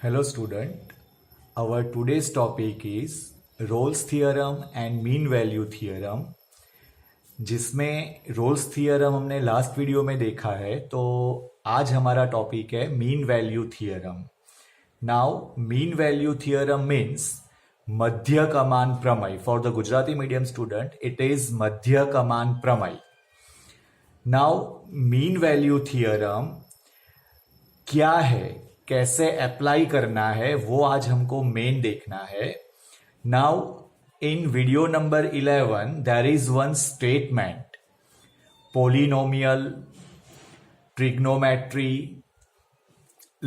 Hello student, our today's topic is Rolle's theorem and mean value theorem जिसमें Rolle's theorem हमने last video में देखा है। तो आज हमारा टॉपिक है mean value theorem. Now mean value theorem means मध्य कमान प्रमेय। For the Gujarati medium student it is मध्य कमान प्रमेय। नाउ मीन वैल्यू थियरम क्या है, कैसे अप्लाई करना है, वो आज हमको मेन देखना है। Now in video number 11 there is one statement, polynomial, trigonometry,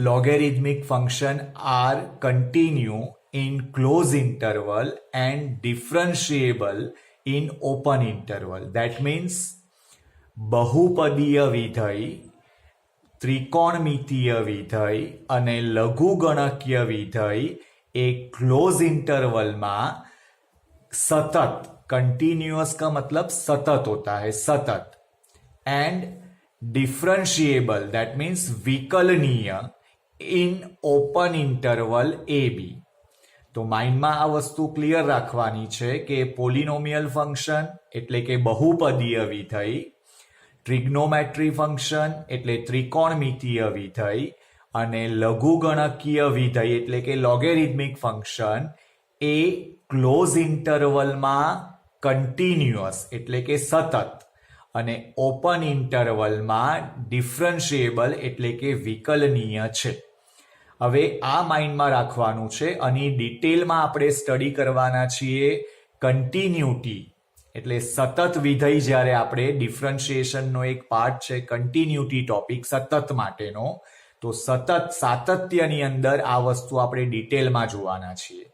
logarithmic function are continue in closed interval and differentiable in open interval. That means બહુપદીય વિધેય, ત્રિકોણમિતીય વિધેય અને લઘુગણકીય વિધેય એ ક્લોઝ इंटरवल सतत, कंटिन्यूअस का मतलब सतत होता है, सतत, एंड डिफरेंशिएबल दैट मीन्स विकलनीय in open interval A B. तो माइंड में आ वस्तु क्लियर राखवानी छे के पोलिनोमियल फंक्शन एटले के बहुपदीय विधेय, ट्रिग्नोमेट्री फंक्शन एटले त्रिकोणमितीय विधेय अने लघुगणकीय विधेय एटले के लॉगेरिथमिक फंक्शन ए क्लोज इंटरवल में कंटिन्यूअस एटले के सतत અને ઓપન ઇન્ટરવલમાં ડિફરન્શિએબલ એટલે કે વિકલનીય છે। હવે આ માઇન્ડમાં રાખવાનું છે અને ડિટેલમાં આપણે સ્ટડી કરવાના છીએ કન્ટિન્યુટી, એટલે સતત વિધેય જ્યારે આપણે ડિફરન્શિએશનનો એક પાર્ટ છે કન્ટિન્યુટી ટોપિક સતત માટેનો, તો સતત સાતત્યની અંદર આ વસ્તુ આપણે ડિટેલમાં જોવાના છીએ।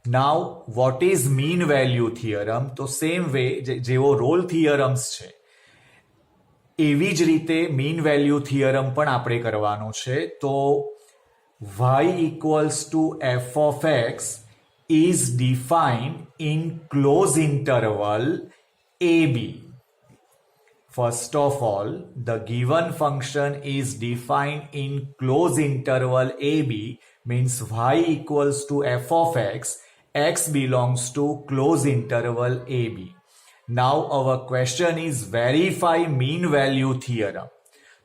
નાઉ what is mean value theorem? તો સેમ વે જેવો રોલ થિયરમ્સ છે એવી જ રીતે મીન વેલ્યુ થિયરમ પણ આપણે કરવાનો છે। તો y equals to f of x is defined in close interval a b. First of all, the given function is defined in close interval AB, means y equals to f of x belongs to close interval AB. Now our question is verify mean value theorem.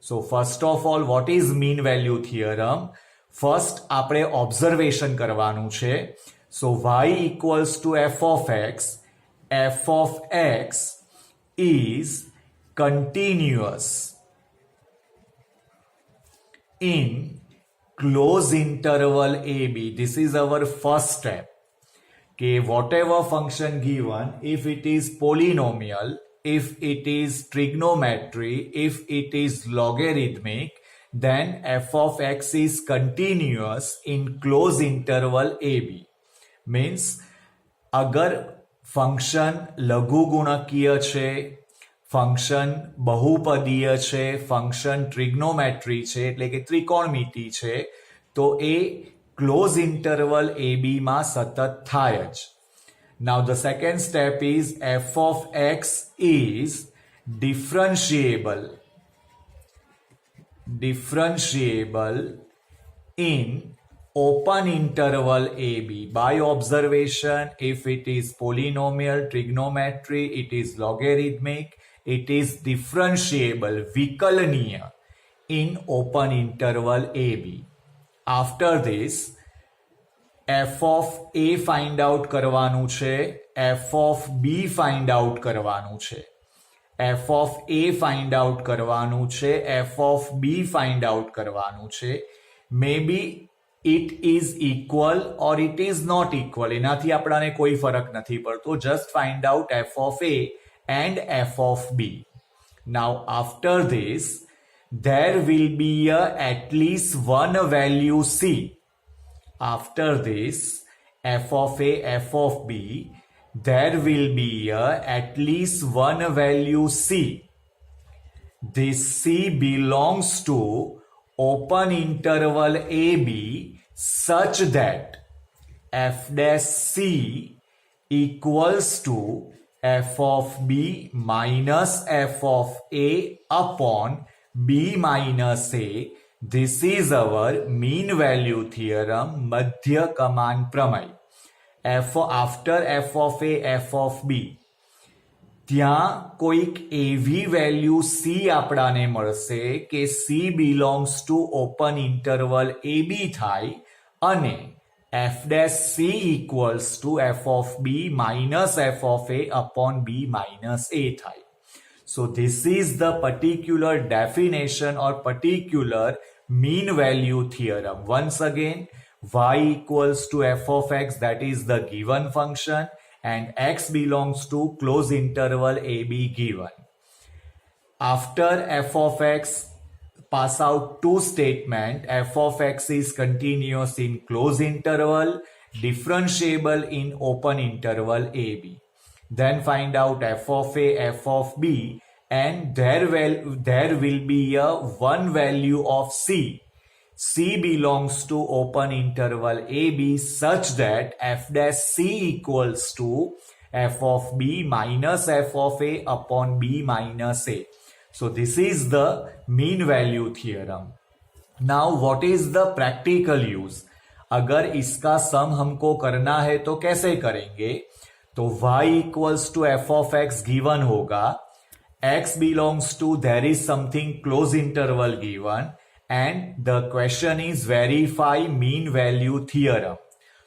So first of all, what is mean value theorem? First આપણે observation કરવાનું છે. So y equals to f of x is continuous in close interval AB. This is our first step. Okay, whatever function given, if it is polynomial, if it is trigonometry, if it is logarithmic, then f of x is continuous in close interval AB. Means अगर function लघुगुणकीय છે, function બહુપદીય છે, function ટ્રિગ્નોમેટ્રી છે એટલે કે ત્રિકોણમિતિ છે, તો એ close interval a બી માં સતત થાય જ. નાઉ the second step is F of x is differentiable in open interval AB by observation. If it is polynomial, trigonometry, it is logarithmic, it is differentiable, vikalaniya, in open interval AB. After this, f of A find out करवानु छे, f of B find out करवानु छे, f of A find out करवानु छे, f of B find out करवानु छे. Maybe it is equal or it is not equal. એનાથી આપણાને કોઈ ફરક નથી પડતો. Just find out f of A and f of B. Now after this, there will be at least one value C. After this, f of A, f of B, there will be at least one value C. This C belongs to open interval AB such that f dash C equals to f of B minus f of A upon B minus A, This is our mean value theorem, મધ્ય કમાન પ્રમેય. After f of a, f of b, ત્યાં કોઈક એવી value c આપણાને મળશે કે c belongs to open interval ab થાય અને f dash c equals to f of b minus f of a upon b minus a થાય. So this is the particular definition or particular mean value theorem. Once again, y equals to f of x, that is the given function, and x belongs to close interval ab given. After f of x, pass out two statements. F of x is continuous in close interval, differentiable in open interval ab. Then find out f of a, f of b, and there will be a one value of c. C belongs to open interval AB such that f dash c equals to f of b minus f of a upon b minus a. So this is the mean value theorem. Now what is the practical use? अगर इसका सम हमको करना है तो कैसे करेंगे? तो y equals to f of x given होगा, x belongs to there is something close interval given, and the question is verify mean value theorem.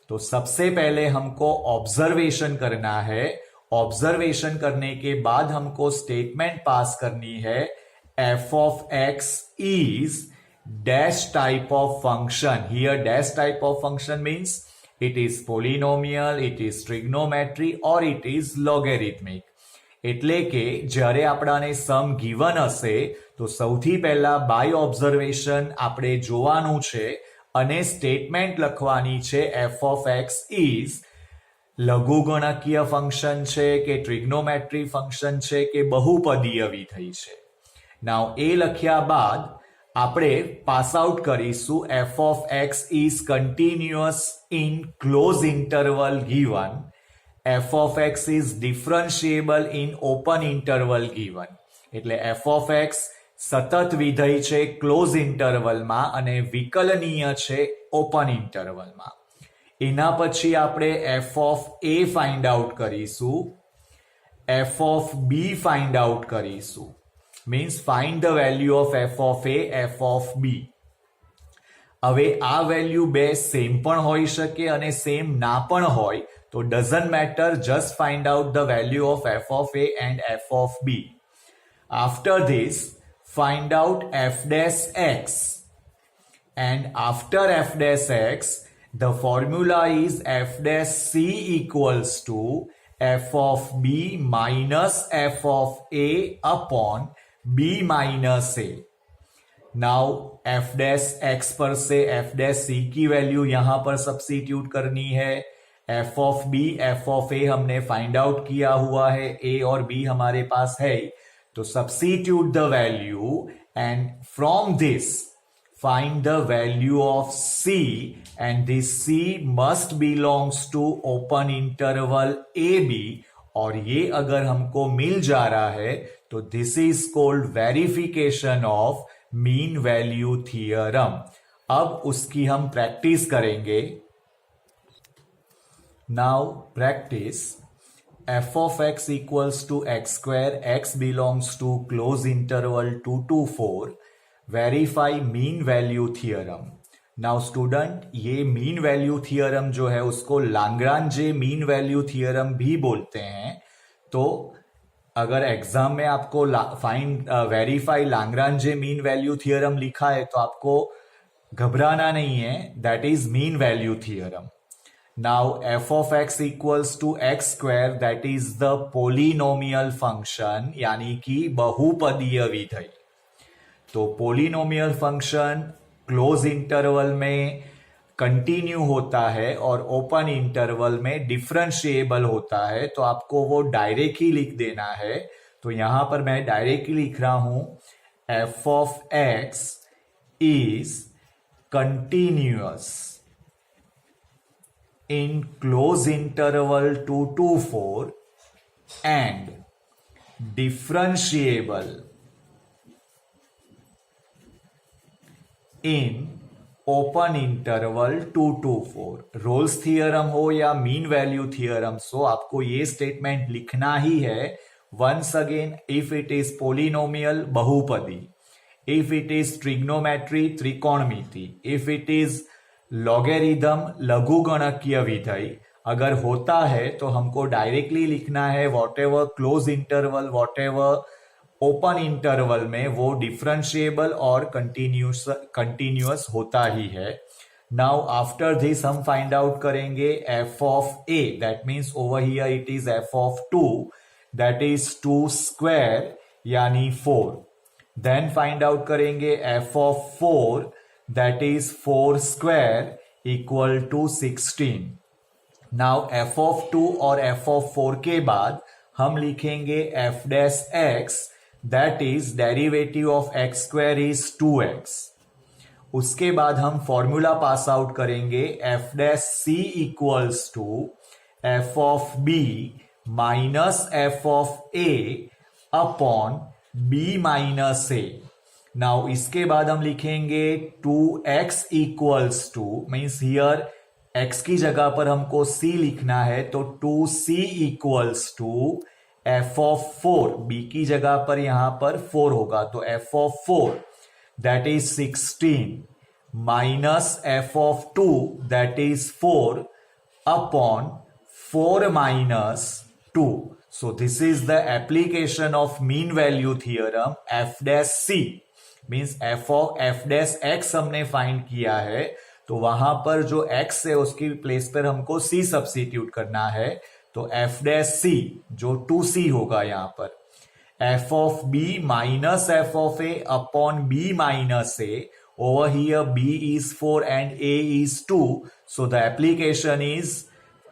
तो सबसे पहले हमको ऑब्जर्वेशन करना है. ऑब्जर्वेशन करने के बाद हमको स्टेटमेंट पास करनी है. f of x is dash type of function. Here dash type of function means it is polynomial, it is trigonometry or it is logarithmic. એટલે કે જ્યારે આપણાને સમ ગીવન હશે તો સૌથી પહેલા બાય ઓબ્ઝર્વેશન આપણે જોવાનું છે અને સ્ટેટમેન્ટ લખવાની છે f of x is લઘુગણકીય ફંક્શન છે કે ટ્રિગ્નોમેટ્રી ફંક્શન છે કે બહુપદીય વિધેય છે. નાઉ એ લખ્યા બાદ આપણે પાસ આઉટ કરીશું f of x is continuous in close interval given, f of x is differentiable in open interval given. એટલે f of x સતત વિધેય છે ક્લોઝ ઇન્ટરવલમાં અને વિકલનીય છે ઓપન ઇન્ટરવલમાં. એના પછી આપણે f of a find out કરીશું, f of b find out કરીશું. Means find the value of f of a, f of b. હવે આ વેલ્યુ બે સેમ પણ હોઈ શકે અને સેમ ના પણ હોય, તો doesn't matter, just find out the value of f of a and f of b. After this, find out f dash x, and after f dash x, the formula is f dash c equals to f of b minus f of a upon b minus a. Now f dash x पर से f dash c की value यहां पर substitute करनी है. f of b, f of a हमने find out किया हुआ है, a और b हमारे पास है, तो substitute the value and from this find the value of c, and this c must belongs to open interval a b, और ये अगर हमको मिल जा रहा है तो this is called verification of mean value theorem. अब उसकी हम प्रैक्टिस करेंगे. Now practice. f of x equals to x square, x belongs to close interval 2 to 4. Verify mean value theorem. Now student, ये mean value theorem जो है उसको लाग्रांजे mean value theorem भी बोलते हैं. तो अगर एग्जाम में आपको वेरीफाई लाग्रांजे मीन वैल्यू थियरम लिखा है तो आपको घबराना नहीं है. That is mean value theorem. Now f of x equals to x square, that is the polynomial function, यानी कि बहुपदीय विधेय. तो polynomial function क्लोज इंटरवल में कंटिन्यू होता है और ओपन इंटरवल में डिफरेंशिएबल होता है, तो आपको वो डायरेक्ट ही लिख देना है. तो यहां पर मैं डायरेक्टली लिख रहा हूं f of x is continuous in close interval 2 to 4 and differentiable in open interval 2 to 4। Rolle's theorem हो या मीन वैल्यू थियरम हो, आपको ये स्टेटमेंट लिखना ही है। Once again, if it is polynomial बहुपदी, इफ इट इज ट्रिग्नोमेट्री त्रिकोणमिति, इफ इट इज लॉगेरिथम लघुगणकीय विधेय अगर होता है तो हमको डायरेक्टली लिखना है whatever close interval, whatever open interval में वो डिफरेंशिएबल और कंटिन्यूअस होता ही है। नाउ आफ्टर दिस हम फाइंड आउट करेंगे F of A, that means over here it is F of 2, that is 2 square यानी 4। देन फाइंड आउट करेंगे F of 4, that is 4 square equal to 16। Now f of 2 और f of 4 के बाद हम लिखेंगे f dash x, that is derivative of x square is 2x। उसके बाद हम फॉर्मूला पास आउट करेंगे f dash C equals to F of B minus F of A upon B minus a. Now इसके बाद हम लिखेंगे 2x equals to, means here x की जगह पर हमको c लिखना है तो 2c equals to F of 4, b की जगह पर यहां पर 4 होगा तो f of 4 that is 16 minus F of 2 that is 4 upon 4 minus 2। So this is the application of mean value theorem f dash c, means f dash x हमने find किया है तो वहां पर जो x है उसकी प्लेस पर हमको c सब्स्टिट्यूट करना है तो एफ डैश सी जो 2c होगा यहां पर F of b minus F of a upon b minus a। Over here b is 4 and a is 2, so the application is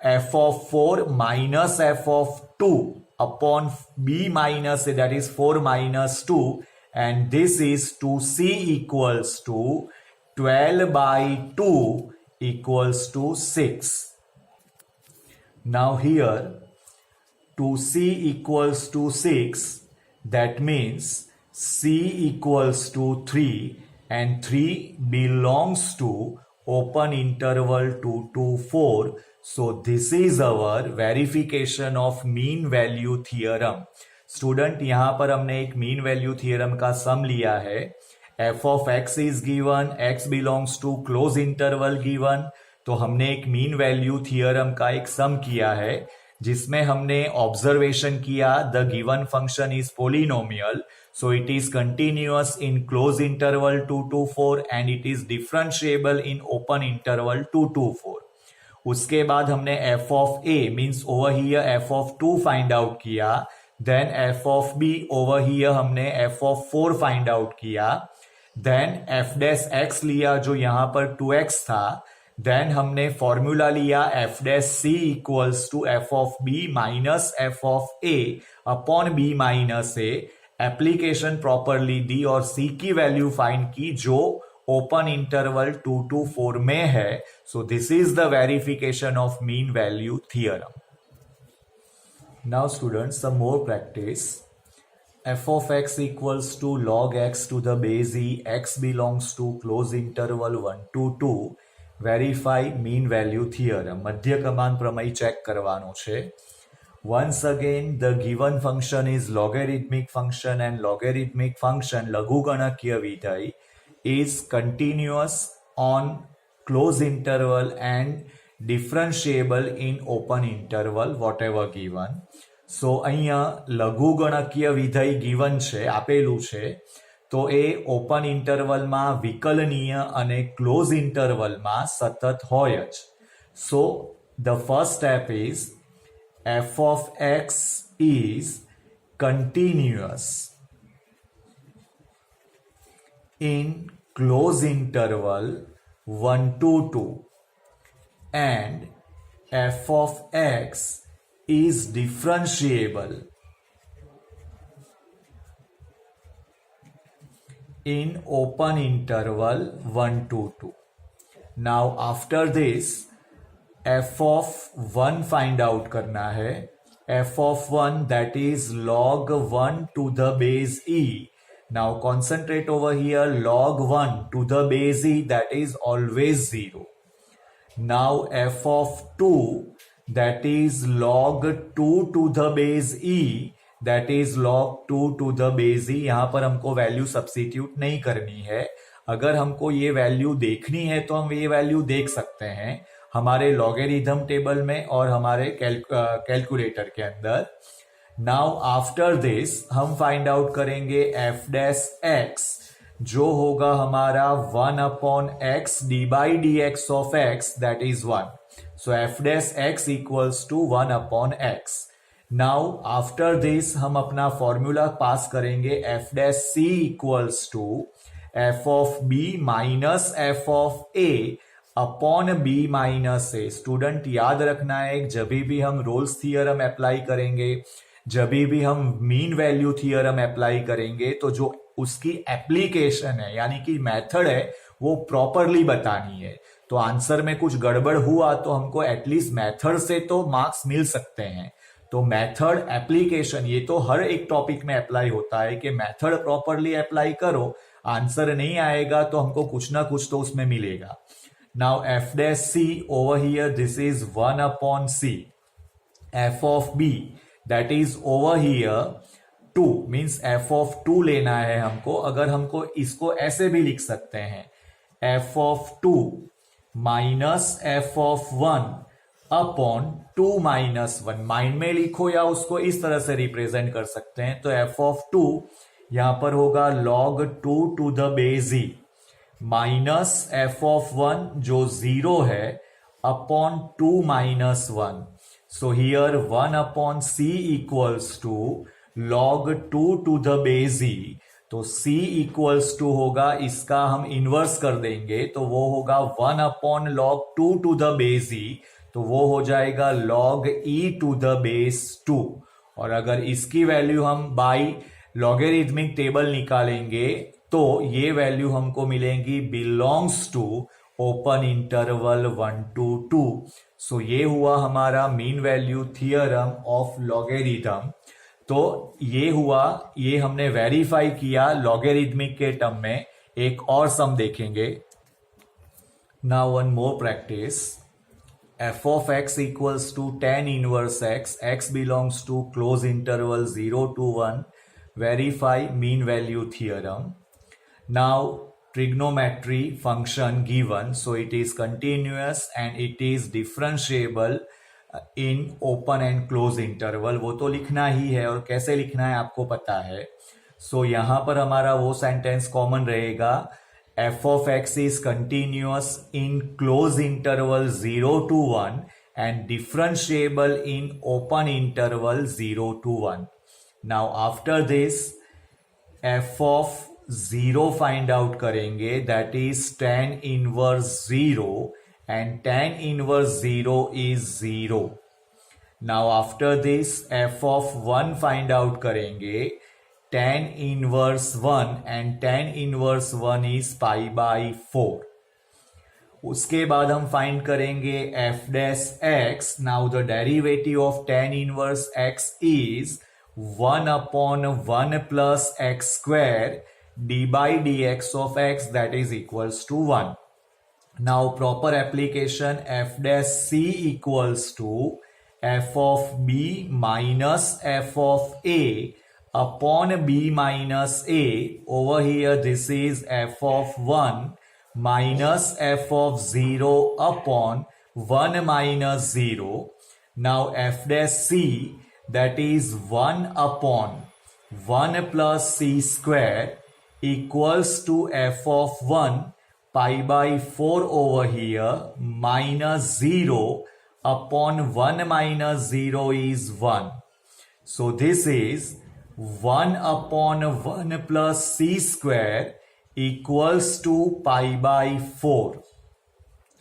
f of 4 minus f of 2 upon b minus a, that is 4 minus 2, and this is 2c equals to 12 by 2 equals to 6. Now here 2c equals to 6, that means c equals to 3 and 3 belongs to open interval 2 to 4. So this is our verification of mean value theorem. Student यहां पर हमने एक mean value theorem का sum लिया है। F of x is given, x belongs to close interval given, तो हमने एक मीन वैल्यू थियरम का एक सम किया है जिसमें हमने ऑब्जर्वेशन किया the given function is polynomial, so it is continuous in close interval 2 to 4 and it is differentiable in open interval 2 to 4। उसके बाद हमने F of A means over here F of 2 find out किया, then F of B over here हमने F of 4 find out किया, then F dash X लिया जो यहां पर 2x था, देन हमने फॉर्मूला लिया F dash C equals to F of B minus F of A upon B minus A. Application properly दी और सी की वैल्यू फाइंड की जो ओपन इंटरवल 2 to 4 में है। So this is the verification of mean value theorem. Now students, some more practice. f of x equals to log x to the base e, x belongs to close interval 1 to 2, verify mean value theorem. મધ્ય કમાન પ્રમેય check કરવાનો છે. Once again, the given function is logarithmic function and logarithmic function લઘુગણકીય વિધેય is continuous on close interval and differentiable in open interval whatever given. સો અહીંયા લઘુગણકીય વિધેય given છે, આપેલું છે, તો એ ઓપન ઇન્ટરવલમાં વિકલનીય અને ક્લોઝ ઇન્ટરવલમાં સતત હોય જ. So the first step is F of x is continuous in close interval 1 to 2 and f of x is differentiable in open interval 1 to 2. Now after this f of 1 find out करना है. f of 1 that is log 1 to the base e, Now concentrate over here, log 1 to the base e, that is always 0. Now f of 2, that is log 2 to the base e, that is log 2 to the base e. यहां पर हमको value substitute नहीं करनी है. अगर हमको ये value देखनी है तो हम ये वैल्यू देख सकते हैं हमारे लॉगरिथम टेबल में और हमारे कैलकुलेटर के अंदर. नाउ आफ्टर दिस हम फाइंड आउट करेंगे एफ डैश एक्स, जो होगा हमारा 1 upon x d by d x of x, that is 1. So f dash x equals to 1 upon x. Now after this हम अपना फॉर्मूला पास करेंगे f dash C equals to F of B minus F of A upon B minus a. Student याद रखना है, जब भी हम roles theorem apply करेंगे, जब भी हम मीन वैल्यू थियरम अप्लाई करेंगे, तो जो उसकी एप्लीकेशन है यानी कि मेथड है वो प्रॉपरली बतानी है. तो आंसर में कुछ गड़बड़ हुआ तो हमको एटलीस्ट मेथड से तो मार्क्स मिल सकते हैं. तो मेथड एप्लीकेशन ये तो हर एक टॉपिक में अप्लाई होता है कि मेथड प्रॉपरली अप्लाई करो, आंसर नहीं आएगा तो हमको कुछ ना कुछ तो उसमें मिलेगा. Now f dash c over here, this is 1 upon c. F of b that is over here 2, means f of 2 लेना है हमको. अगर हमको इसको ऐसे भी लिख सकते हैं, F of 2 minus F of 1 upon 2 minus 1. Mind में लिखो या उसको इस तरह से रिप्रेजेंट कर सकते हैं. तो एफ ऑफ 2 यहां पर होगा log 2 to the base e minus F of 1 जो 0 है upon 2 minus 1. So here 1 upon C equals to log 2 to the base e. तो c इक्वल्स टू होगा, इसका हम इनवर्स कर देंगे तो वो होगा 1 upon log 2 to the base e, तो वो हो जाएगा log e to the base 2. और अगर इसकी वैल्यू हम बाई लॉगरिथमिक टेबल निकालेंगे तो ये वैल्यू हमको मिलेंगी belongs to open interval 1 to 2. So ये हुआ हमारा mean value theorem of logarithm. तो ये हुआ, ये हमने वेरीफाई किया लॉगरिथमिक के टर्म में. एक और सम देखेंगे. Now one more practice. f of x equals to tan inverse x, x belongs to close interval 0 to 1. Verify mean value theorem. Now trigonometry function given, so it is continuous and it is differentiable in open and close interval. वो तो लिखना ही है और कैसे लिखना है आपको पता है. So यहां पर हमारा वो सेंटेंस कॉमन रहेगा, f of x is continuous in closed interval 0 to 1 and differentiable in open interval 0 to 1. Now after this f of 0 find out करेंगे, that is tan inverse 0 and tan inverse 0 is 0. Now after this f of 1 find out करेंगे, tan inverse 1 and tan inverse 1 is pi by 4. उसके बाद हम find करेंगे f dash x. Now the derivative of tan inverse x is 1 upon 1 plus x square d by dx of x, that is equals to 1. Now proper application, f dash c equals to f of b minus f of a upon b minus a. Over here this is f of 1 minus f of 0 upon 1 minus 0. Now f dash c, that is 1 upon 1 plus c square equals to f of 1 pi by 4 over here minus 0 upon 1 minus 0 is 1. So this is 1 upon 1 plus c square equals to pi by 4.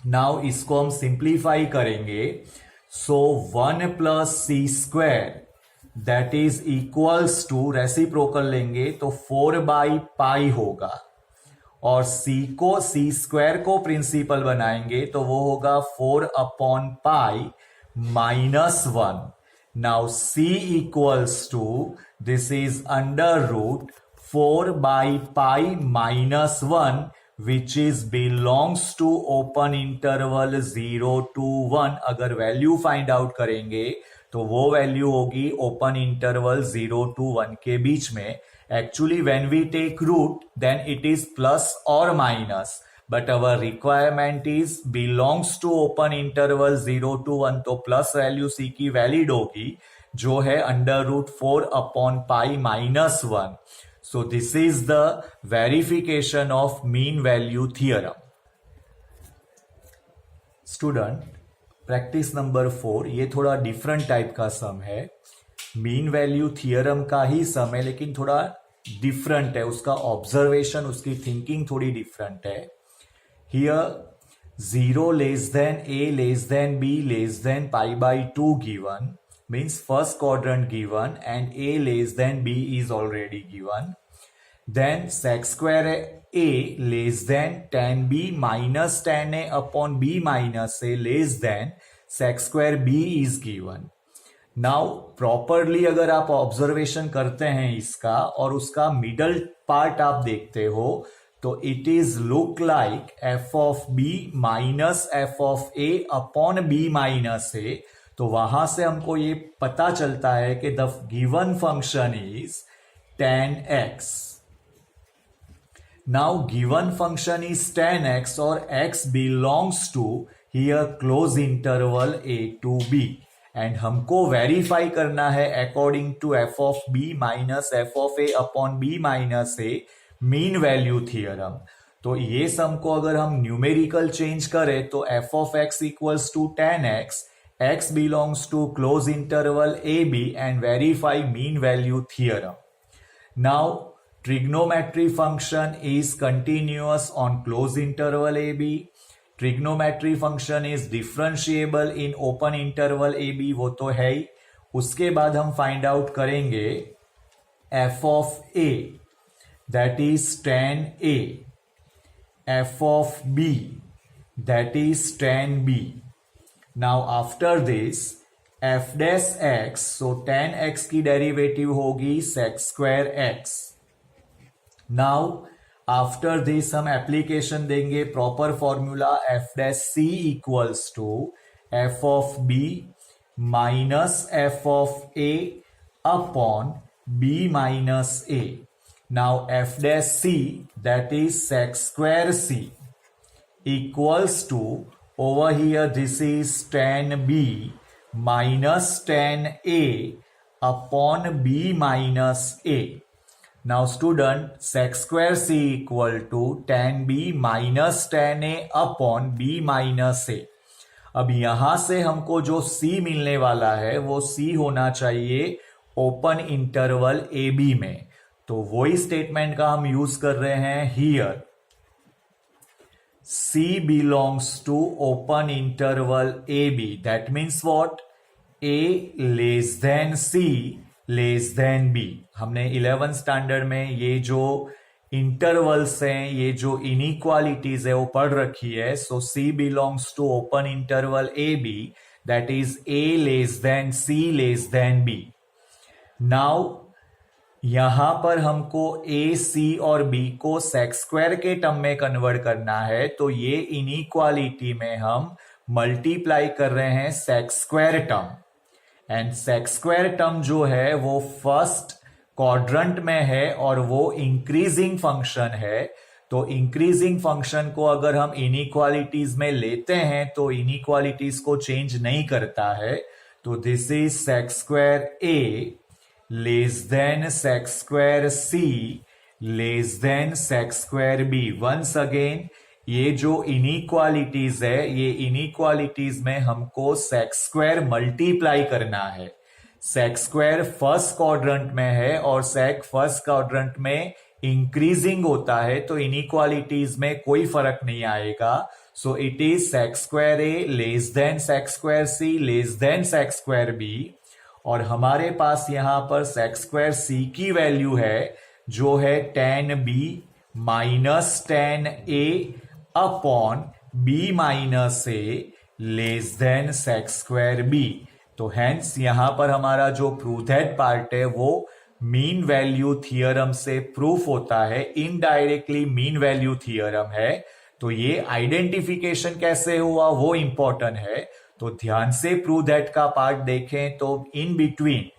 Now इसको हम simplify करेंगे. So 1 plus c square that is equals to, reciprocal लेंगे तो 4 by pi होगा, और c को c square को principal बनाएंगे तो वो होगा 4 upon pi minus 1. Now c equals to, this is under root 4/π-1 which is belongs to open interval 0 to 1। अगर वैल्यू फाइंड आउट करेंगे तो वो वैल्यू होगी ओपन इंटरवल 0 to 1 के बीच में। Actually when we take root then it is plus और minus, but our requirement is belongs to open interval 0 to 1, तो प्लस वैल्यू सी की वैलिड होगी जो है √4/π-1। So this is the verification of mean value theorem. Student, practice number 4, ये थोड़ा different type का सम है। मीन वैल्यू थियरम का ही सम है लेकिन थोड़ा डिफरेंट है, उसका ऑब्जर्वेशन, उसकी थिंकिंग थोड़ी डिफरेंट है। Here 0 less than a less than b less than π/2 given, means first quadrant given, and a less than b is already given. Then sec square a less than tan b minus tan a upon b minus a less than sec square b is given. Now properly अगर आप observation करते हैं इसका और उसका middle part आप देखते हो तो it is look like f of b minus f of a upon b minus a। तो वहां से हमको ये पता चलता है कि the given function is tan x। Now given function is tan x और x belongs to here close interval a to b, and हमको वेरीफाई करना है according to f of b minus f of a upon b minus a mean value theorem. तो ये सम को अगर हम numerical change करें तो f of x equals to tan x, x belongs to close interval AB, and verify mean value theorem. Now trigonometry function is continuous on close interval AB. Trigonometry function is differentiable in open interval AB, वो तो है ही। उसके बाद हम find out करेंगे f of A, that is tan A, f of B, that is tan B. Now after this f dash x, so tan x की derivative होगी sec square x। Now after this हम application देंगे proper formula f dash c equals to f of b minus f of a upon b minus a। Now f dash c, that is sec square c, equals to, over here this is tan b minus tan a upon b minus a. Now student, sec square c equal to tan b minus tan a upon b minus a। अब यहां से हमको जो c मिलने वाला है वो c होना चाहिए ओपन इंटरवल ए बी में। तो वही स्टेटमेंट का हम यूज कर रहे हैं here, C belongs to open interval AB. That means what? A less than C less than B. हमने 11th स्टैंडर्ड में ये जो इंटरवल्स हैं, ये जो इनइक्वालिटीज है वो पढ़ रखी है। सो C belongs to open interval AB, that is A less than C less than B. Now यहां पर हमको a, c और b को sec स्क्वायर के टर्म में कन्वर्ट करना है, तो ये इनइक्वालिटी में हम मल्टीप्लाई कर रहे हैं sec square term, and sec square term जो है वो फर्स्ट क्वाड्रेंट में है और वो इंक्रीजिंग फंक्शन है। तो इंक्रीजिंग फंक्शन को अगर हम इनइक्वालिटीज में लेते हैं तो इनइक्वालिटीज को चेंज नहीं करता है। तो this is sec square a less than sec square c less than sec square b। Once again ये जो इनइक्वालिटीज है, ये इनइक्वालिटीज में हमको sec स्क्वायर मल्टीप्लाई करना है। sec स्क्वायर फर्स्ट क्वाड्रेंट में है और sec फर्स्ट क्वाड्रेंट में इंक्रीजिंग होता है, तो इनइक्वालिटीज में कोई फर्क नहीं आएगा। सो it is sec square a less than sec square c less than sec square b। और हमारे पास यहां पर sec स्क्वायर c की वैल्यू है जो है tan b minus tan a upon b minus a less than sec square b। तो hence यहां पर हमारा जो प्रूव दैट पार्ट है वो मीन वैल्यू थियरम से प्रूफ होता है, इनडायरेक्टली मीन वैल्यू थियरम है। तो ये आइडेंटिफिकेशन कैसे हुआ वो इंपॉर्टेंट है। तो ध्यान से प्रूव दैट का पार्ट देखें तो इन बिटवीन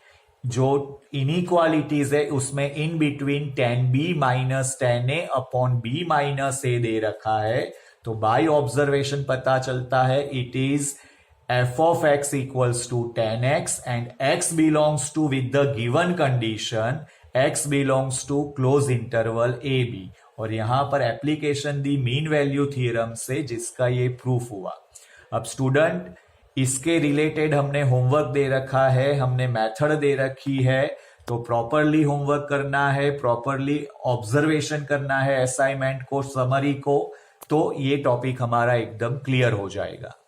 जो इनइक्वालिटीज है उसमें in between tan b minus tan a upon b minus a दे रखा है। तो बाय ऑब्जर्वेशन पता चलता है it is f of x equals to tan x and x belongs to with the given condition x belongs to close interval a b। और यहां पर application दी mean value theorem से जिसका ये प्रूफ हुआ। अब स्टूडेंट इसके रिलेटेड हमने होमवर्क दे रखा है, हमने मेथड दे रखी है। तो प्रॉपरली होमवर्क करना है, प्रॉपरली ऑब्जर्वेशन करना है असाइनमेंट को, समरी को। तो ये टॉपिक हमारा एकदम क्लियर हो जाएगा।